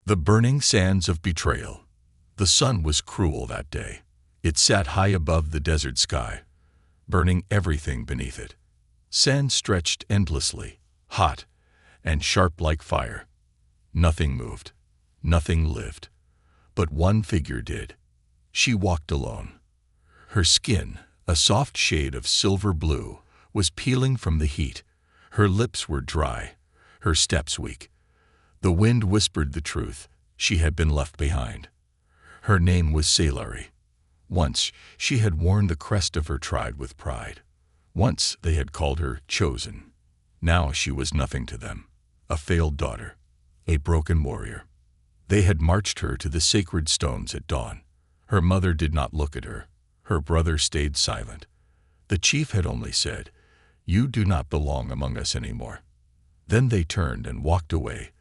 The burning sands of betrayal. The sun was cruel that day. It sat high above the desert sky, burning everything beneath it. Sand stretched endlessly, hot and sharp like fire. Nothing moved. Nothing lived. But one figure did. She walked alone. Her skin, a soft shade of silver blue, was peeling from the heat. Her lips were dry, her steps weak. The wind whispered the truth. She had been left behind. Her name was Sailari. Once she had worn the crest of her tribe with pride. Once they had called her chosen. Now she was nothing to them. A failed daughter. A broken warrior. They had marched her to the sacred stones at dawn. Her mother did not look at her. Her brother stayed silent. The chief had only said, "You do not belong among us anymore." Then they turned and walked away,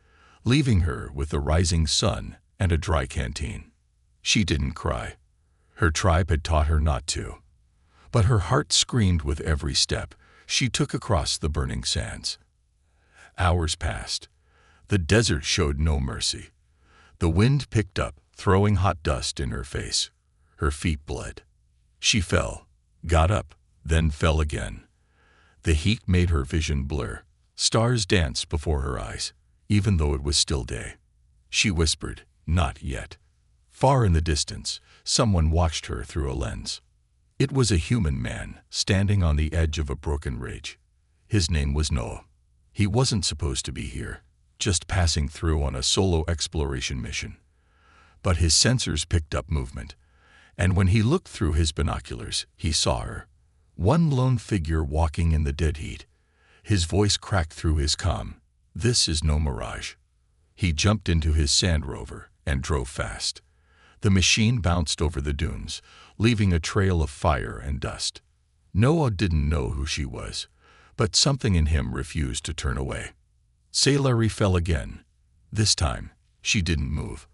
leaving her with the rising sun and a dry canteen. She didn't cry. Her tribe had taught her not to. But her heart screamed with every step she took across the burning sands. Hours passed. The desert showed no mercy. The wind picked up, throwing hot dust in her face. Her feet bled. She fell, got up, then fell again. The heat made her vision blur. Stars danced before her eyes, even though it was still day. She whispered, "Not yet." Far in the distance, someone watched her through a lens. It was a human man, standing on the edge of a broken ridge. His name was Noah. He wasn't supposed to be here, just passing through on a solo exploration mission. But his sensors picked up movement, and when he looked through his binoculars, he saw her. One lone figure walking in the dead heat. His voice cracked through his comm. "This is no mirage." He jumped into his sand rover and drove fast. The machine bounced over the dunes, leaving a trail of fire and dust. Noah didn't know who she was, but something in him refused to turn away. Sailari fell again. This time, she didn't move.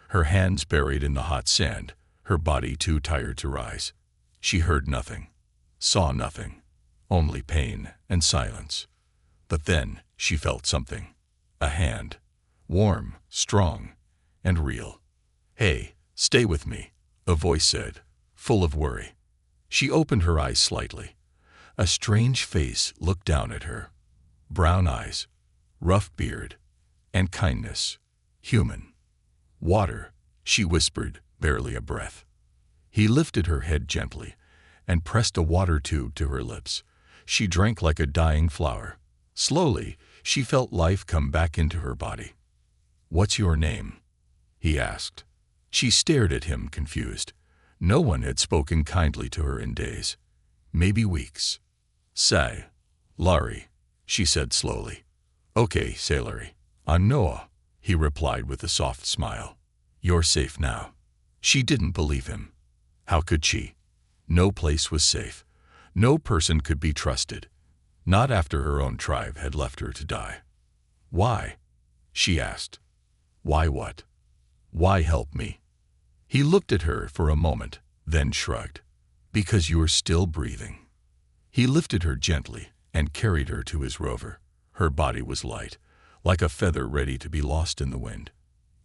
Her hands buried in the hot sand, her body too tired to rise. She heard nothing, saw nothing, only pain and silence. But then she felt something. A hand. Warm, strong, and real. "Hey, stay with me," a voice said, full of worry. She opened her eyes slightly. A strange face looked down at her. Brown eyes, rough beard, and kindness. Human. "Water," she whispered, barely a breath. He lifted her head gently and pressed a water tube to her lips. She drank like a dying flower. Slowly, she felt life come back into her body. "What's your name?" he asked. She stared at him, confused. No one had spoken kindly to her in days, maybe weeks. "Sailari," she said slowly. "Okay, Sailari. I'm Noah," he replied with a soft smile. "You're safe now." She didn't believe him. How could she? No place was safe. No person could be trusted. Not after her own tribe had left her to die. "Why?" she asked. "Why what? Why help me?" He looked at her for a moment, then shrugged. "Because you're still breathing." He lifted her gently and carried her to his rover. Her body was light, like a feather ready to be lost in the wind.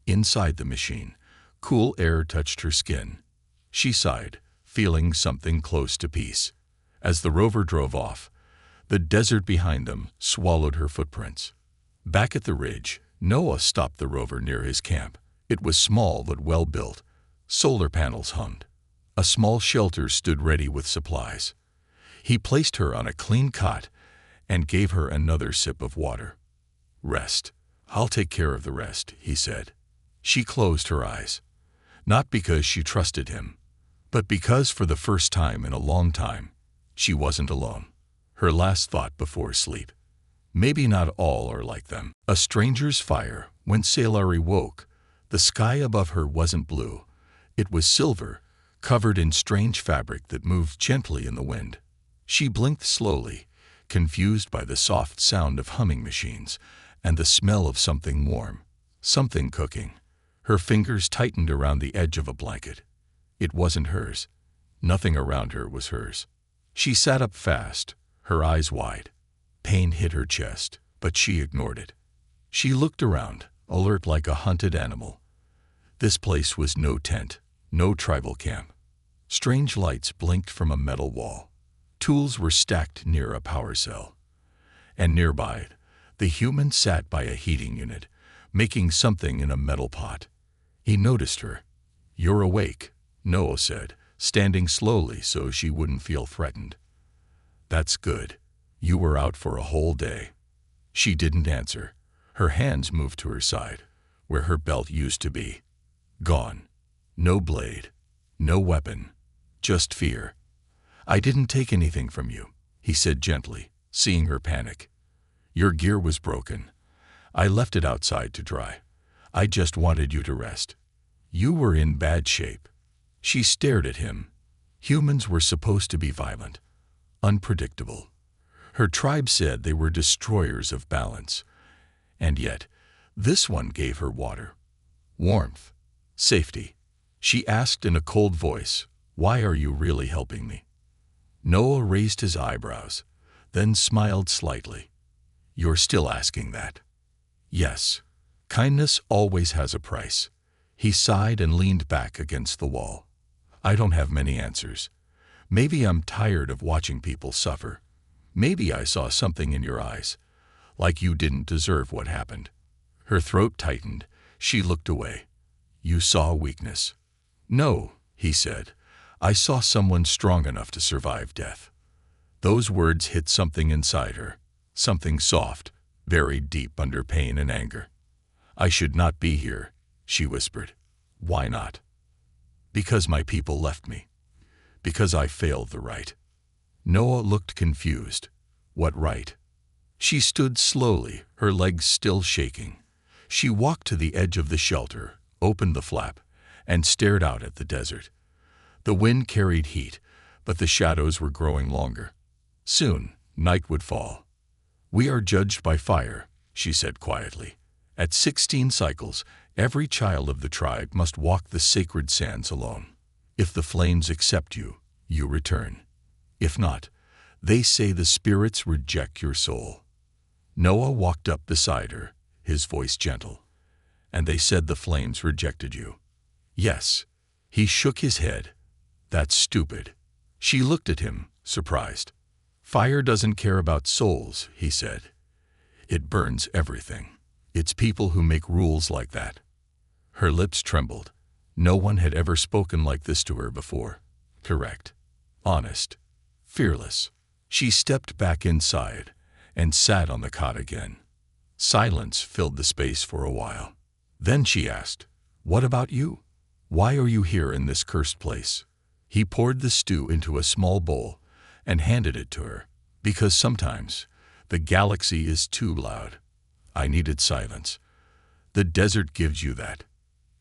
Inside the machine, cool air touched her skin. She sighed, feeling something close to peace. As the rover drove off, the desert behind them swallowed her footprints. Back at the ridge, Noah stopped the rover near his camp. It was small but well built. Solar panels hummed. A small shelter stood ready with supplies. He placed her on a clean cot and gave her another sip of water. "Rest. I'll take care of the rest," he said. She closed her eyes. Not because she trusted him, but because for the first time in a long time, she wasn't alone. Her last thought before sleep. Maybe not all are like them. A stranger's fire. When Sailari woke, the sky above her wasn't blue. It was silver, covered in strange fabric that moved gently in the wind. She blinked slowly, confused by the soft sound of humming machines and the smell of something warm, something cooking. Her fingers tightened around the edge of a blanket. It wasn't hers. Nothing around her was hers. She sat up fast, her eyes wide. Pain hit her chest, but she ignored it. She looked around, alert like a hunted animal. This place was no tent, no tribal camp. Strange lights blinked from a metal wall. Tools were stacked near a power cell. And nearby, the human sat by a heating unit, making something in a metal pot. He noticed her. "You're awake," Noah said, standing slowly so she wouldn't feel threatened. "That's good. You were out for a whole day." She didn't answer. Her hands moved to her side, where her belt used to be. Gone. No blade. No weapon. Just fear. "I didn't take anything from you," he said gently, seeing her panic. "Your gear was broken. I left it outside to dry. I just wanted you to rest. You were in bad shape." She stared at him. Humans were supposed to be violent, unpredictable. Her tribe said they were destroyers of balance. And yet, this one gave her water, warmth, safety. She asked in a cold voice, "Why are you really helping me?" Noah raised his eyebrows, then smiled slightly. "You're still asking that?" "Yes. Kindness always has a price." He sighed and leaned back against the wall. "I don't have many answers. Maybe I'm tired of watching people suffer. Maybe I saw something in your eyes, like you didn't deserve what happened." Her throat tightened. She looked away. "You saw weakness." "No," he said. "I saw someone strong enough to survive death." Those words hit something inside her, something soft, buried deep under pain and anger. "I should not be here," she whispered. "Why not?" "Because my people left me. Because I failed the right." Noah looked confused. "What right?" She stood slowly, her legs still shaking. She walked to the edge of the shelter, opened the flap, and stared out at the desert. The wind carried heat, but the shadows were growing longer. Soon, night would fall. "We are judged by fire," she said quietly. "At 16 cycles, every child of the tribe must walk the sacred sands alone. If the flames accept you, you return. If not, they say the spirits reject your soul." Noah walked up beside her, his voice gentle. "And they said the flames rejected you?" "Yes." He shook his head. "That's stupid." She looked at him, surprised. "Fire doesn't care about souls," he said. "It burns everything. It's people who make rules like that." Her lips trembled. No one had ever spoken like this to her before. Correct. Honest. Fearless. She stepped back inside and sat on the cot again. Silence filled the space for a while. Then she asked, "What about you? Why are you here in this cursed place?" He poured the stew into a small bowl and handed it to her. "Because sometimes the galaxy is too loud." I needed silence. "The desert gives you that."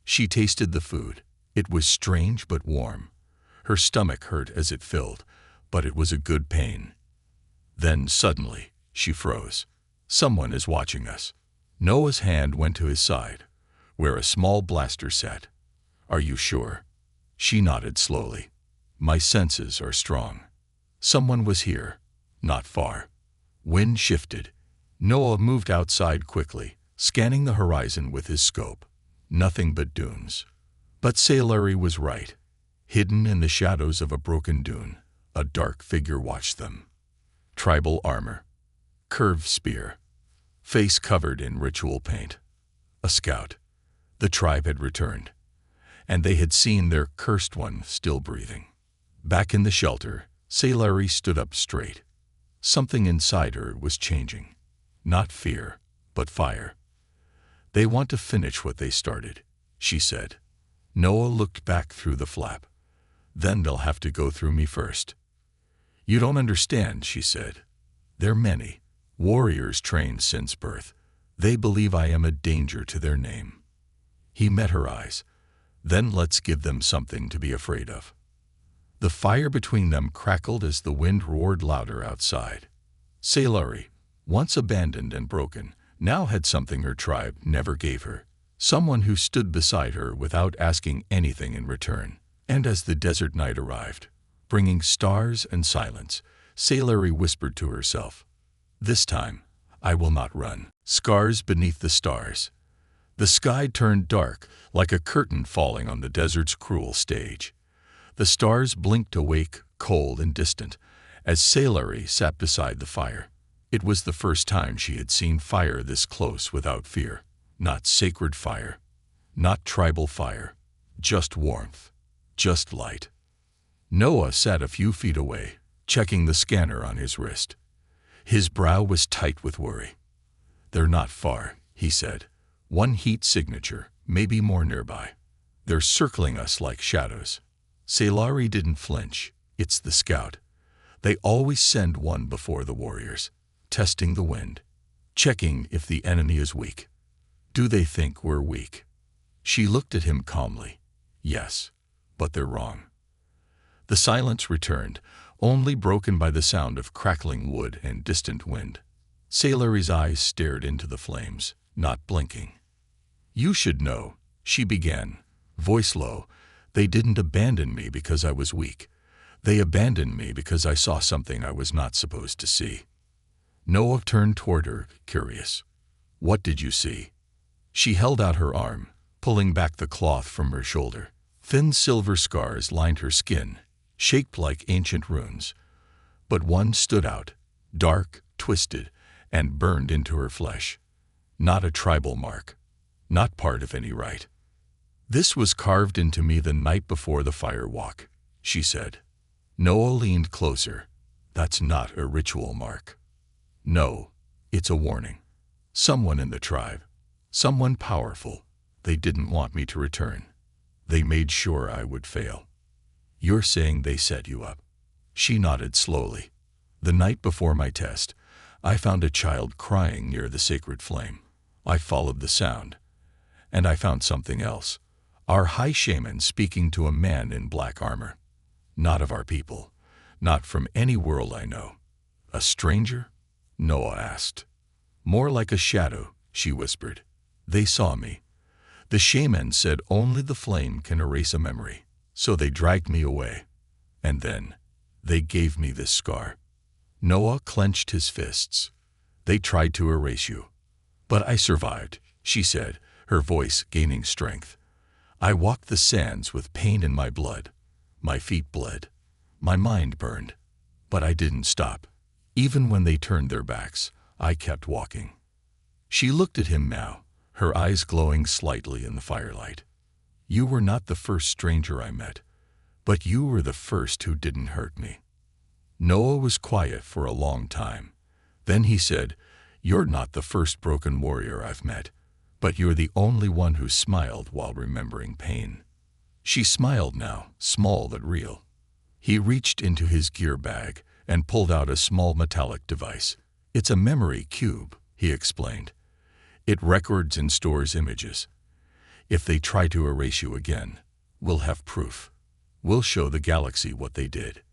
She tasted the food. It was strange but warm. Her stomach hurt as it filled, but it was a good pain. Then suddenly, she froze. "Someone is watching us." Noah's hand went to his side, where a small blaster sat. "Are you sure?" She nodded slowly. "My senses are strong." Someone was here, not far. Wind shifted. Noah moved outside quickly, scanning the horizon with his scope. Nothing but dunes. But Sailari was right. Hidden in the shadows of a broken dune, a dark figure watched them. Tribal armor. Curved spear. Face covered in ritual paint. A scout. The tribe had returned, and they had seen their cursed one still breathing. Back in the shelter, Sailari stood up straight. Something inside her was changing. Not fear, but fire. "They want to finish what they started," she said. Noah looked back through the flap. "Then they'll have to go through me first." "You don't understand," she said. "They're many. Warriors trained since birth. They believe I am a danger to their name." He met her eyes. "Then let's give them something to be afraid of." The fire between them crackled as the wind roared louder outside. Sailari, once abandoned and broken, now had something her tribe never gave her. Someone who stood beside her without asking anything in return. And as the desert night arrived, bringing stars and silence, Sailari whispered to herself, "This time, I will not run." Scars beneath the stars. The sky turned dark, like a curtain falling on the desert's cruel stage. The stars blinked awake, cold and distant, as Sailori sat beside the fire. It was the first time she had seen fire this close without fear. Not sacred fire, not tribal fire, just warmth, just light. Noah sat a few feet away, checking the scanner on his wrist. His brow was tight with worry. "They're not far," he said. "One heat signature, maybe more nearby. They're circling us like shadows." Sailori didn't flinch. "It's the scout. They always send one before the warriors, testing the wind, checking if the enemy is weak." "Do they think we're weak?" She looked at him calmly. "Yes, but they're wrong." The silence returned, only broken by the sound of crackling wood and distant wind. Sailori's eyes stared into the flames, not blinking. "You should know," she began, voice low. "They didn't abandon me because I was weak. They abandoned me because I saw something I was not supposed to see." Noah turned toward her, curious. "What did you see?" She held out her arm, pulling back the cloth from her shoulder. Thin silver scars lined her skin, shaped like ancient runes. But one stood out, dark, twisted, and burned into her flesh. Not a tribal mark, not part of any rite. "This was carved into me the night before the fire walk," she said. Noah leaned closer. "That's not a ritual mark. No, it's a warning. Someone in the tribe, someone powerful, they didn't want me to return. They made sure I would fail." "You're saying they set you up?" She nodded slowly. "The night before my test, I found a child crying near the sacred flame. I followed the sound, and I found something else. Our high shaman speaking to a man in black armor. Not of our people, not from any world I know." "A stranger?" Noah asked. "More like a shadow," she whispered. "They saw me. The shaman said only the flame can erase a memory, so they dragged me away. And then, they gave me this scar." Noah clenched his fists. "They tried to erase you. But I survived," she said, her voice gaining strength. "I walked the sands with pain in my blood. My feet bled. My mind burned. But I didn't stop. Even when they turned their backs, I kept walking." She looked at him now, her eyes glowing slightly in the firelight. "You were not the first stranger I met, but you were the first who didn't hurt me." Noah was quiet for a long time. Then he said, "You're not the first broken warrior I've met, but you're the only one who smiled while remembering pain." She smiled now, small but real. He reached into his gear bag and pulled out a small metallic device. "It's a memory cube," he explained. "It records and stores images. If they try to erase you again, we'll have proof. We'll show the galaxy what they did."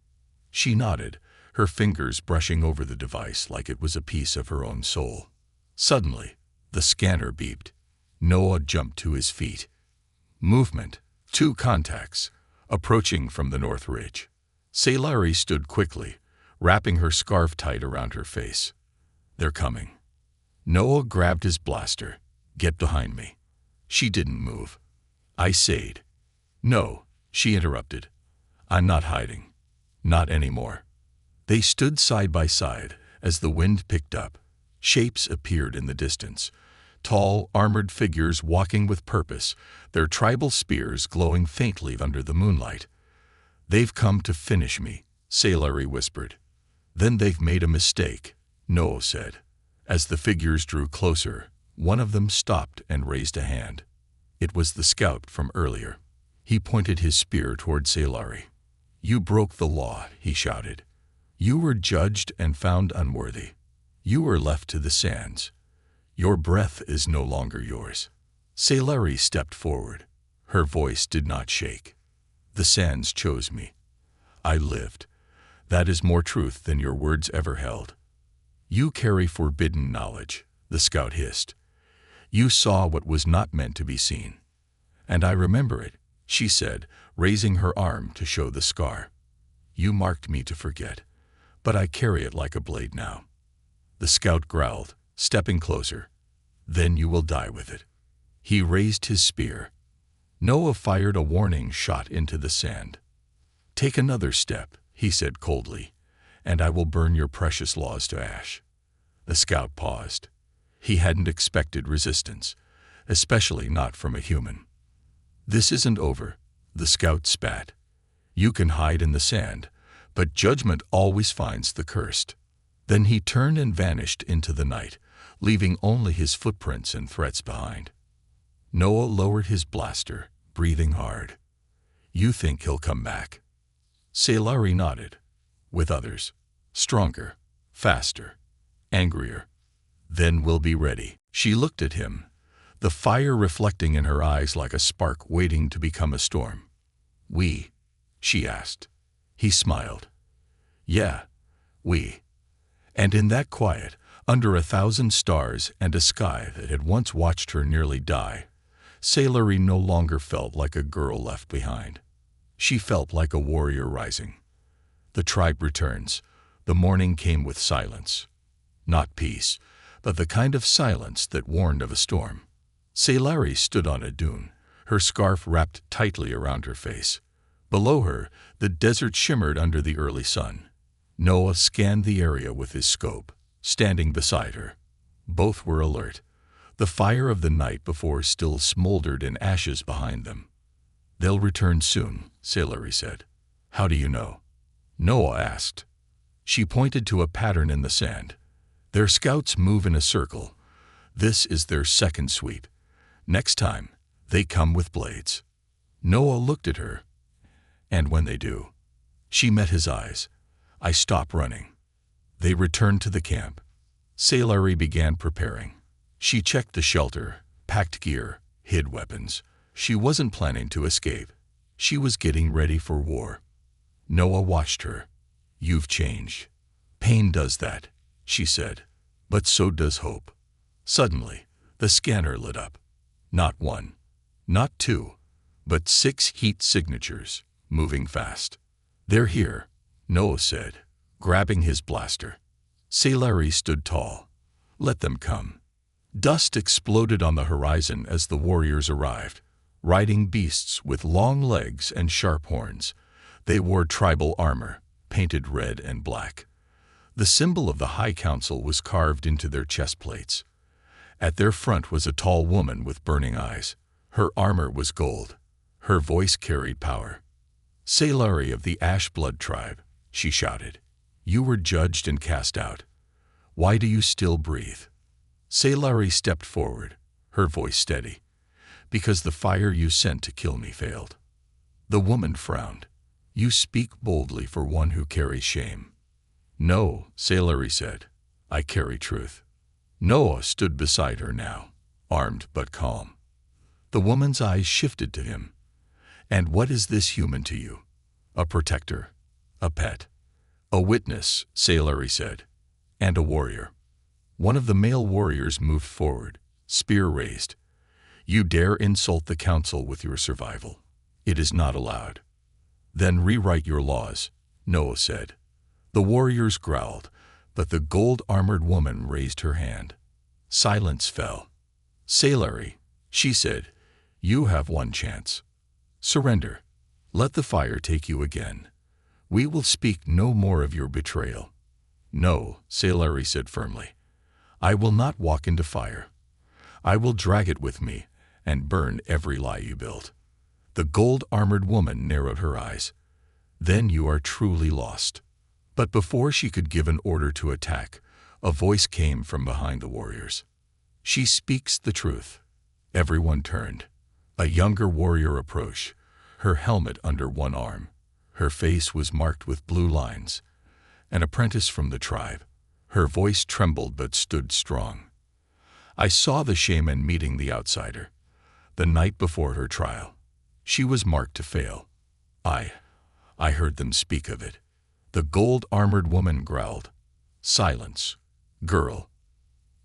She nodded, her fingers brushing over the device like it was a piece of her own soul. Suddenly, the scanner beeped. Noah jumped to his feet. Movement. 2 contacts, approaching from the north ridge. Sailori stood quickly, wrapping her scarf tight around her face. "They're coming." Noah grabbed his blaster. "Get behind me." She didn't move. I said. "No," she interrupted. "I'm not hiding. Not anymore." They stood side by side as the wind picked up. Shapes appeared in the distance. Tall, armored figures walking with purpose, their tribal spears glowing faintly under the moonlight. "They've come to finish me," Sailori whispered. "Then they've made a mistake," Noah said. As the figures drew closer, one of them stopped and raised a hand. It was the scout from earlier. He pointed his spear toward Sailori. "You broke the law," he shouted. "You were judged and found unworthy. You were left to the sands. Your breath is no longer yours." Sailori stepped forward. Her voice did not shake. "The sands chose me. I lived. That is more truth than your words ever held." "You carry forbidden knowledge," the scout hissed. "You saw what was not meant to be seen." "And I remember it," she said, raising her arm to show the scar. "You marked me to forget, but I carry it like a blade now." The scout growled, stepping closer. "Then you will die with it." He raised his spear. Noah fired a warning shot into the sand. "Take another step," he said coldly, "and I will burn your precious laws to ash." The scout paused. He hadn't expected resistance, especially not from a human. "This isn't over," the scout spat. "You can hide in the sand, but judgment always finds the cursed." Then he turned and vanished into the night, leaving only his footprints and threats behind. Noah lowered his blaster, breathing hard. "You think he'll come back?" Sailari nodded. "With others. Stronger, faster, angrier. Then we'll be ready." She looked at him, the fire reflecting in her eyes like a spark waiting to become a storm. "We?" she asked. He smiled. "Yeah, we." And in that quiet, under 1,000 stars and a sky that had once watched her nearly die, Sailari no longer felt like a girl left behind. She felt like a warrior rising. The tribe returns. The morning came with silence. Not peace, but the kind of silence that warned of a storm. Sailari stood on a dune, her scarf wrapped tightly around her face. Below her, the desert shimmered under the early sun. Noah scanned the area with his scope, standing beside her. Both were alert. The fire of the night before still smoldered in ashes behind them. "They'll return soon," Sailari said. "How do you know?" Noah asked. She pointed to a pattern in the sand. "Their scouts move in a circle. This is their second sweep. Next time, they come with blades." Noah looked at her. "And when they do?" She met his eyes. "I stop running." They returned to the camp. Sailari began preparing. She checked the shelter, packed gear, hid weapons. She wasn't planning to escape. She was getting ready for war. Noah watched her. "You've changed. Pain does that," she said. "But so does hope." Suddenly, the scanner lit up. Not one, not two, but 6 heat signatures, moving fast. "They're here," Noah said, grabbing his blaster. Sailari stood tall. "Let them come." Dust exploded on the horizon as the warriors arrived, riding beasts with long legs and sharp horns. They wore tribal armor, painted red and black. The symbol of the High Council was carved into their chest plates. At their front was a tall woman with burning eyes. Her armor was gold. Her voice carried power. "Sailari of the Ash Blood tribe," she shouted. "You were judged and cast out. Why do you still breathe?" Sailari stepped forward, her voice steady. "Because the fire you sent to kill me failed." The woman frowned. "You speak boldly for one who carries shame." "No," Sailari said. "I carry truth." Noah stood beside her now, armed but calm. The woman's eyes shifted to him. "And what is this human to you? A protector? A pet?" "A witness," Sailari said. "And a warrior." One of the male warriors moved forward, spear raised. "You dare insult the council with your survival. It is not allowed." "Then rewrite your laws," Noah said. The warriors growled, but the gold-armored woman raised her hand. Silence fell. "Sailari," she said, "you have one chance. Surrender. Let the fire take you again. We will speak no more of your betrayal." "No," Sailari said firmly. "I will not walk into fire. I will drag it with me and burn every lie you built." The gold-armored woman narrowed her eyes. "Then you are truly lost." But before she could give an order to attack, a voice came from behind the warriors. "She speaks the truth." Everyone turned. A younger warrior approached, her helmet under one arm. Her face was marked with blue lines. An apprentice from the tribe. Her voice trembled but stood strong. "I saw the shaman meeting the outsider, the night before her trial. She was marked to fail. I heard them speak of it." The gold-armored woman growled. "Silence, girl."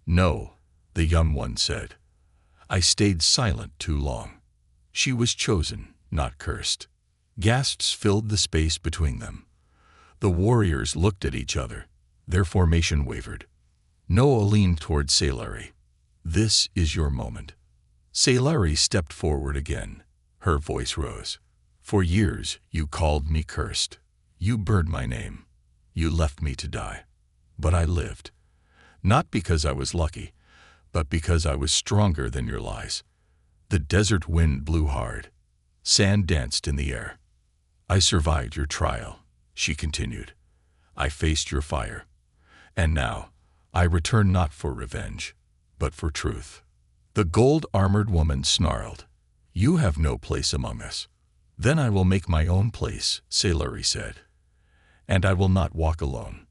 "No," the young one said. "I stayed silent too long." She was chosen, not cursed. Gasps filled the space between them. The warriors looked at each other. Their formation wavered. Noah leaned toward Sailari. "This is your moment." Sailari stepped forward again. Her voice rose. For years you called me cursed. You burned my name. You left me to die. But I lived. Not because I was lucky, but because I was stronger than your lies. The desert wind blew hard. Sand danced in the air. I survived your trial, she continued. I faced your fire. And now, I return not for revenge, but for truth. The gold-armored woman snarled. You have no place among us. Then I will make my own place, Sailari said. And I will not walk alone.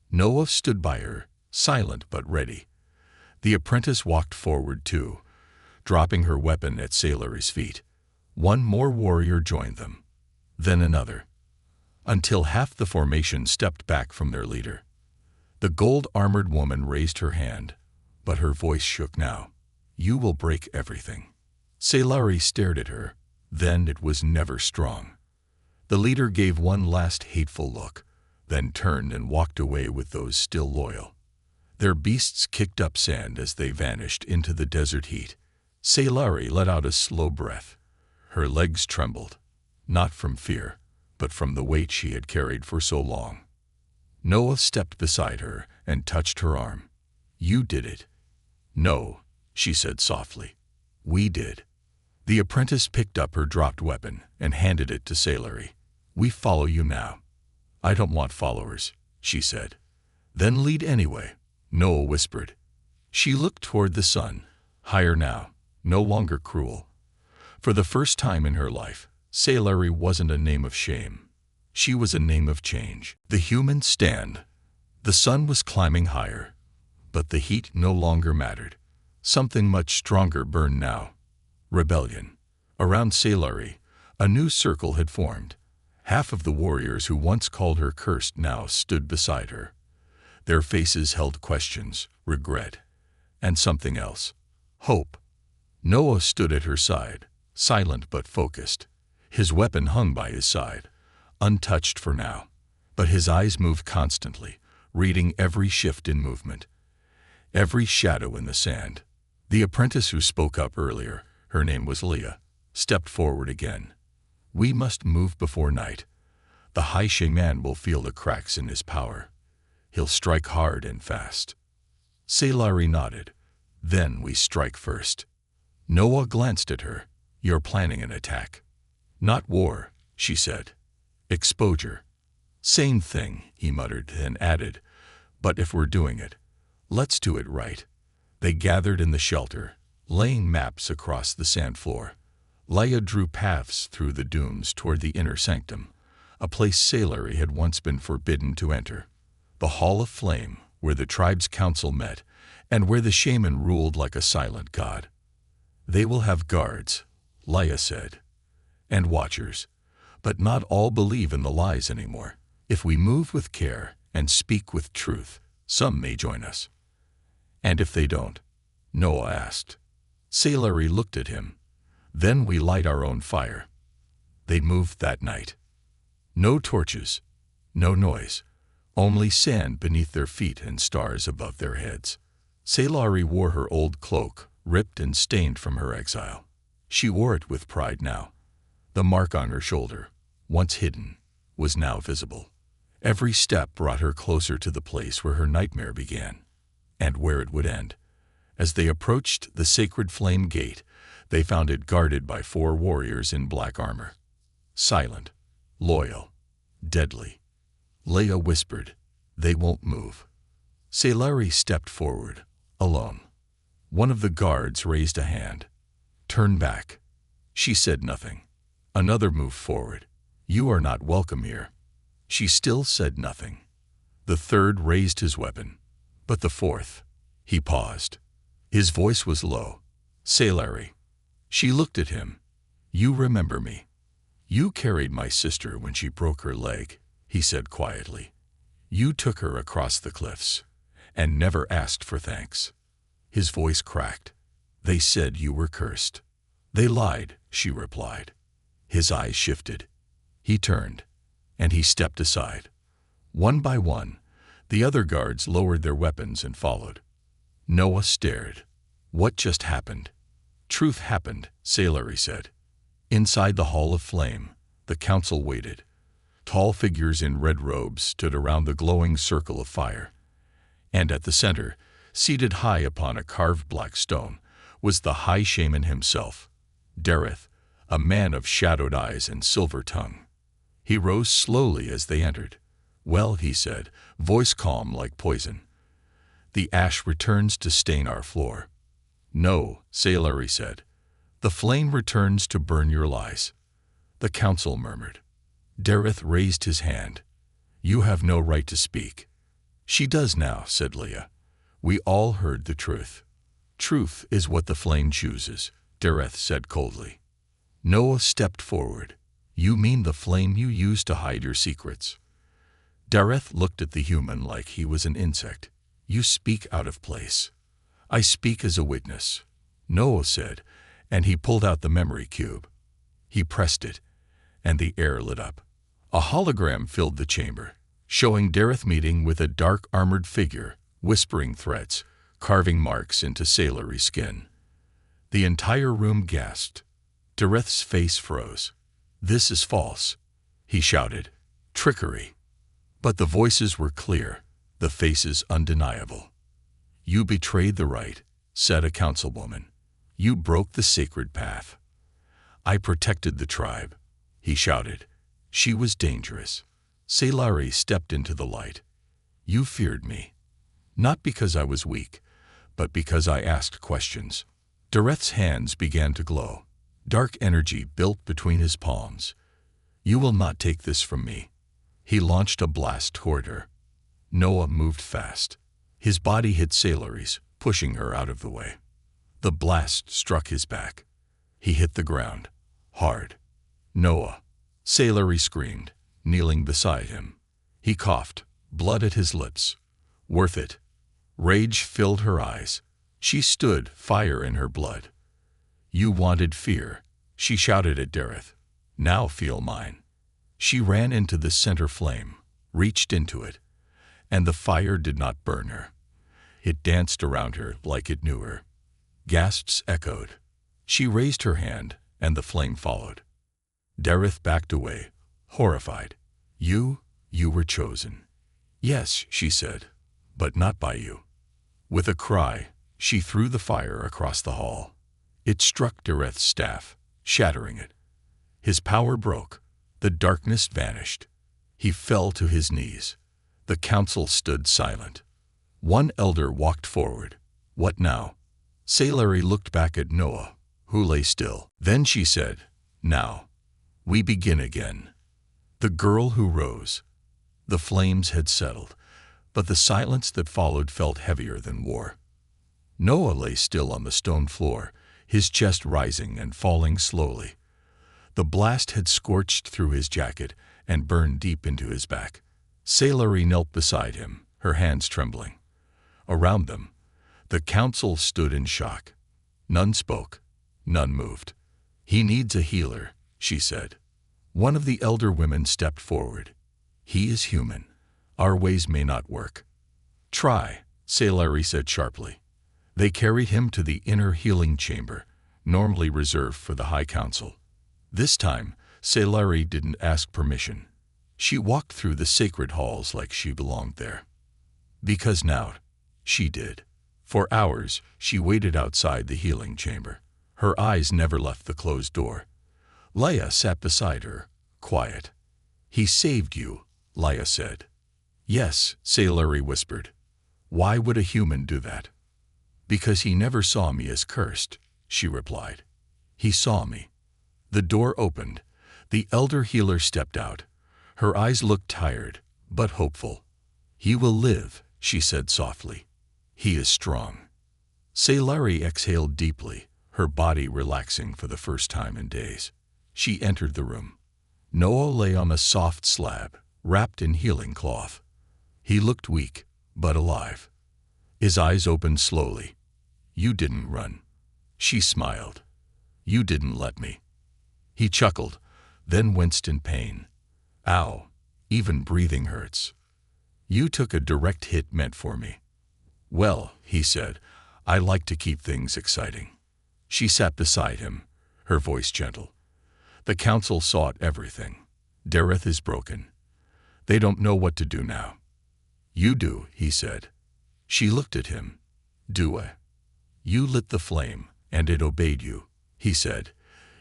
Noah stood by her, silent but ready. The apprentice walked forward too, dropping her weapon at Sailari's feet. One more warrior joined them, then another, until half the formation stepped back from their leader. The gold-armored woman raised her hand, but her voice shook now. You will break everything. Sailari stared at her, then it was never strong. The leader gave one last hateful look, then turned and walked away with those still loyal. Their beasts kicked up sand as they vanished into the desert heat. Sailari let out a slow breath. Her legs trembled, not from fear, but from the weight she had carried for so long. Noah stepped beside her and touched her arm. You did it. No, she said softly. We did. The apprentice picked up her dropped weapon and handed it to Sailari. We follow you now. I don't want followers, she said. Then lead anyway, Noah whispered. She looked toward the sun, higher now, no longer cruel. For the first time in her life, Sailari wasn't a name of shame. She was a name of change. The humans stand. The sun was climbing higher, but the heat no longer mattered. Something much stronger burned now. Rebellion. Around Sailari, a new circle had formed. Half of the warriors who once called her cursed now stood beside her. Their faces held questions, regret, and something else. Hope. Noah stood at her side, silent but focused. His weapon hung by his side, untouched for now, but his eyes moved constantly, reading every shift in movement, every shadow in the sand. The apprentice who spoke up earlier, her name was Leah, stepped forward again. We must move before night. The High Shaman will feel the cracks in his power. He'll strike hard and fast. Sailari nodded. Then we strike first. Noah glanced at her. You're planning an attack. Not war, she said. Exposure. Same thing, he muttered, then added, but if we're doing it, let's do it right. They gathered in the shelter, laying maps across the sand floor. Leia drew paths through the dunes toward the inner sanctum, a place Sailari had once been forbidden to enter. The Hall of Flame, where the tribe's council met, and where the shaman ruled like a silent god. They will have guards, Leia said, and watchers, but not all believe in the lies anymore. If we move with care and speak with truth, some may join us. And if they don't? Noah asked. Sailari looked at him. Then we light our own fire. They moved that night. No torches, no noise, only sand beneath their feet and stars above their heads. Sailari wore her old cloak, ripped and stained from her exile. She wore it with pride now. The mark on her shoulder, once hidden, was now visible. Every step brought her closer to the place where her nightmare began, and where it would end. As they approached the sacred flame gate, they found it guarded by 4 warriors in black armor. Silent, loyal, deadly. Leia whispered, they won't move. Sailari stepped forward, alone. One of the guards raised a hand. Turn back. She said nothing. Another moved forward. You are not welcome here. She still said nothing. The third raised his weapon. But the fourth. He paused. His voice was low. Sailari. She looked at him. You remember me. You carried my sister when she broke her leg, he said quietly. You took her across the cliffs, and never asked for thanks. His voice cracked. They said you were cursed. They lied, she replied. His eyes shifted. He turned, and he stepped aside. One by one, the other guards lowered their weapons and followed. Noah stared. What just happened? Truth happened, Salary said. Inside the Hall of Flame, the council waited. Tall figures in red robes stood around the glowing circle of fire. And at the center, seated high upon a carved black stone, was the High Shaman himself, Dareth, a man of shadowed eyes and silver tongue. He rose slowly as they entered. "Well," he said, voice calm like poison, "the ash returns to stain our floor." "No," Salary said. "The flame returns to burn your lies." The council murmured. Dareth raised his hand. "You have no right to speak." "She does now," said Leah. "We all heard the truth." "Truth is what the flame chooses," Dareth said coldly. Noah stepped forward. "You mean the flame you use to hide your secrets?" Dareth looked at the human like he was an insect. "You speak out of place." "I speak as a witness," Noah said, and he pulled out the memory cube. He pressed it, and the air lit up. A hologram filled the chamber, showing Dareth meeting with a dark armored figure, whispering threats, carving marks into Salary's skin. The entire room gasped. Dareth's face froze. "This is false," he shouted. "Trickery." But the voices were clear, the faces undeniable. "You betrayed the right," said a councilwoman. "You broke the sacred path." "I protected the tribe," he shouted. "She was dangerous." Salary stepped into the light. "You feared me. Not because I was weak, but because I asked questions." Dareth's hands began to glow. Dark energy built between his palms. "You will not take this from me." He launched a blast toward her. Noah moved fast. His body hit Salary's, pushing her out of the way. The blast struck his back. He hit the ground, hard. "Noah!" Salary screamed, kneeling beside him. He coughed, blood at his lips. "Worth it." Rage filled her eyes. She stood, fire in her blood. "You wanted fear," she shouted at Dareth. "Now feel mine." She ran into the center flame, reached into it, and the fire did not burn her. It danced around her like it knew her. Gasps echoed. She raised her hand, and the flame followed. Dareth backed away, horrified. You were chosen." "Yes," she said, "but not by you." With a cry, she threw the fire across the hall. It struck Dareth's staff, shattering it. His power broke. The darkness vanished. He fell to his knees. The council stood silent. One elder walked forward. "What now?" Salary looked back at Noah, who lay still. Then she said, "Now, we begin again." The girl who rose. The flames had settled, but the silence that followed felt heavier than war. Noah lay still on the stone floor, his chest rising and falling slowly. The blast had scorched through his jacket and burned deep into his back. Salary knelt beside him, her hands trembling. Around them, the council stood in shock. None spoke, none moved. "He needs a healer," she said. One of the elder women stepped forward. "He is human. Our ways may not work." "Try," Salary said sharply. They carried him to the inner healing chamber, normally reserved for the High Council. This time, Salary didn't ask permission. She walked through the sacred halls like she belonged there. Because now, she did. For hours, she waited outside the healing chamber. Her eyes never left the closed door. Leah sat beside her, quiet. "He saved you," Leah said. "Yes," Salary whispered. "Why would a human do that?" "Because he never saw me as cursed," she replied. "He saw me." The door opened. The elder healer stepped out. Her eyes looked tired, but hopeful. "He will live," she said softly. "He is strong." Salary exhaled deeply, her body relaxing for the first time in days. She entered the room. Noah lay on a soft slab, wrapped in healing cloth. He looked weak, but alive. His eyes opened slowly. "You didn't run." She smiled. "You didn't let me." He chuckled, then winced in pain. "Ow, even breathing hurts." "You took a direct hit meant for me." "Well," he said, "I like to keep things exciting." She sat beside him, her voice gentle. The council saw everything. Dareth is broken. They don't know what to do now. You do, he said. She looked at him. Do I? You lit the flame, and it obeyed you, he said.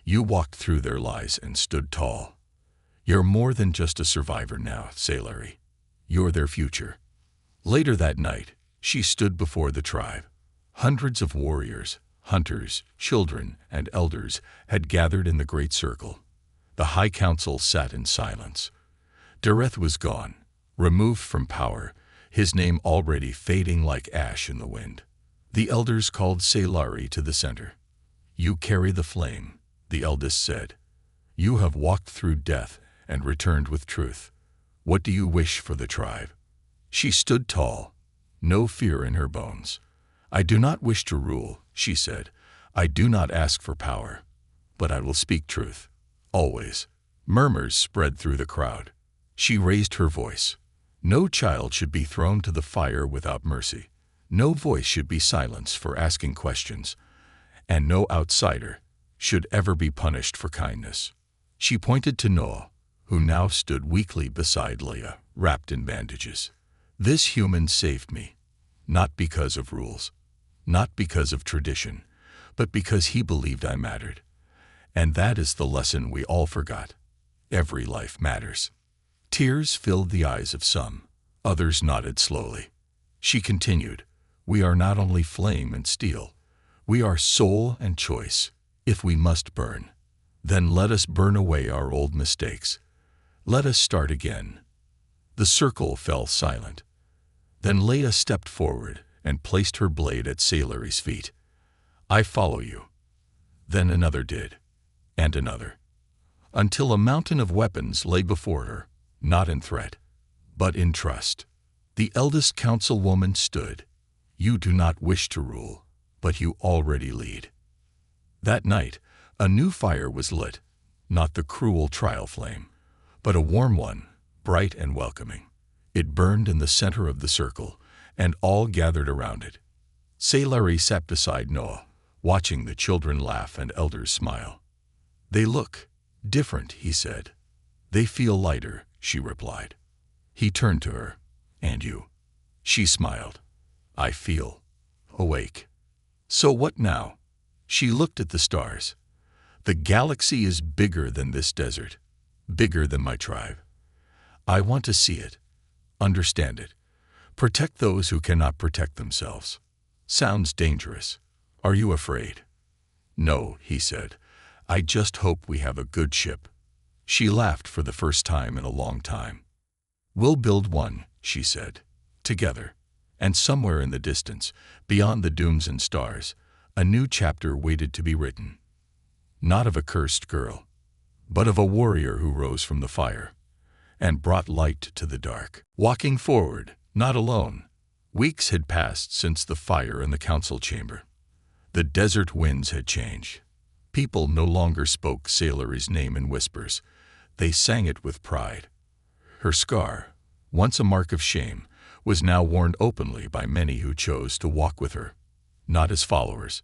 You walked through their lies and stood tall. You're more than just a survivor now, Sailari. You're their future. Later that night, she stood before the tribe. Hundreds of warriors, hunters, children, and elders had gathered in the great circle. The High Council sat in silence. Dareth was gone, removed from power, his name already fading like ash in the wind. The elders called Sailari to the center. You carry the flame, the eldest said. You have walked through death and returned with truth. What do you wish for the tribe? She stood tall, no fear in her bones. I do not wish to rule, she said. I do not ask for power, but I will speak truth. Always. Murmurs spread through the crowd. She raised her voice. No child should be thrown to the fire without mercy. No voice should be silenced for asking questions. And no outsider should ever be punished for kindness. She pointed to Noah, who now stood weakly beside Leia, wrapped in bandages. This human saved me, not because of rules, not because of tradition, but because he believed I mattered. And that is the lesson we all forgot. Every life matters. Tears filled the eyes of some. Others nodded slowly. She continued, we are not only flame and steel. We are soul and choice. If we must burn, then let us burn away our old mistakes. Let us start again. The circle fell silent. Then Leia stepped forward and placed her blade at Sailari's feet. I follow you. Then another did, and another, until a mountain of weapons lay before her, not in threat, but in trust. The eldest councilwoman stood. You do not wish to rule, but you already lead. That night, a new fire was lit, not the cruel trial flame, but a warm one, bright and welcoming. It burned in the center of the circle, and all gathered around it. Sailari sat beside Noah, watching the children laugh and elders smile. They look different, he said. They feel lighter, she replied. He turned to her. And you? She smiled. I feel awake. So what now? She looked at the stars. The galaxy is bigger than this desert, bigger than my tribe. I want to see it, understand it, protect those who cannot protect themselves. Sounds dangerous. Are you afraid? No, he said. I just hope we have a good ship. She laughed for the first time in a long time. We'll build one, she said, together. And somewhere in the distance, beyond the dooms and stars, a new chapter waited to be written. Not of a cursed girl, but of a warrior who rose from the fire and brought light to the dark. Walking forward, not alone. Weeks had passed since the fire in the council chamber. The desert winds had changed. People no longer spoke Sailari's name in whispers. They sang it with pride. Her scar, once a mark of shame, was now worn openly by many who chose to walk with her, not as followers,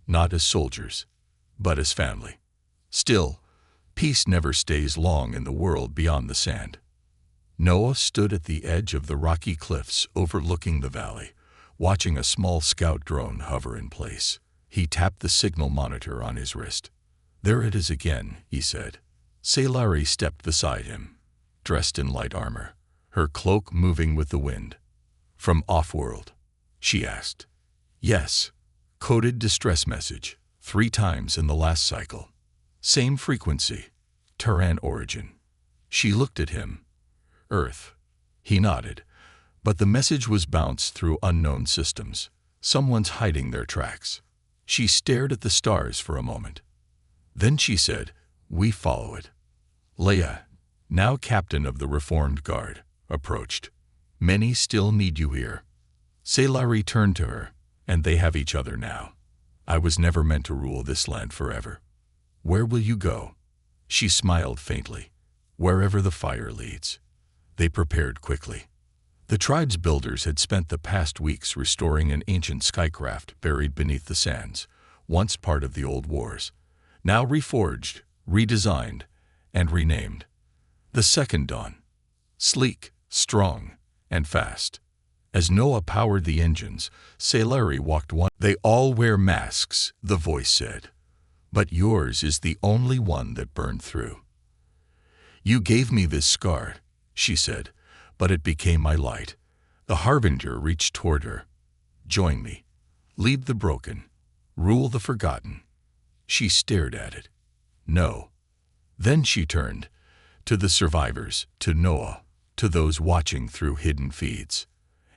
not as soldiers, but as family. Still, peace never stays long in the world beyond the sand. Noah stood at the edge of the rocky cliffs overlooking the valley, watching a small scout drone hover in place. He tapped the signal monitor on his wrist. There it is again, he said. Sailari stepped beside him, dressed in light armor, her cloak moving with the wind. From off-world? She asked. Yes. Coded distress message, 3 times in the last cycle. Same frequency, Terran origin. She looked at him. Earth. He nodded, but the message was bounced through unknown systems. Someone's hiding their tracks. She stared at the stars for a moment. Then she said, we follow it. Leia, now captain of the Reformed Guard, approached. Many still need you here. Sailari turned to her, and they have each other now. I was never meant to rule this land forever. Where will you go? She smiled faintly. Wherever the fire leads. They prepared quickly. The tribe's builders had spent the past weeks restoring an ancient skycraft buried beneath the sands, once part of the old wars, now reforged, redesigned, and renamed. The second dawn. Sleek, strong, and fast. As Noah powered the engines, Sailari walked one. They all wear masks, the voice said. But yours is the only one that burned through. You gave me this scar, she said, but it became my light. The harbinger reached toward her. Join me. Lead the broken. Rule the forgotten. She stared at it. No. Then she turned. To the survivors, to Noah, to those watching through hidden feeds.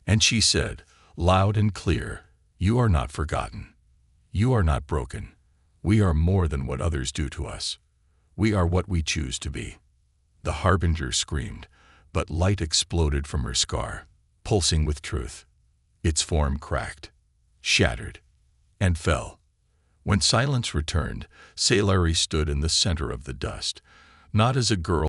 And she said, loud and clear, you are not forgotten. You are not broken. We are more than what others do to us. We are what we choose to be. The harbinger screamed, but light exploded from her scar, pulsing with truth. Its form cracked, shattered, and fell. When silence returned, Sailari stood in the center of the dust, not as a girl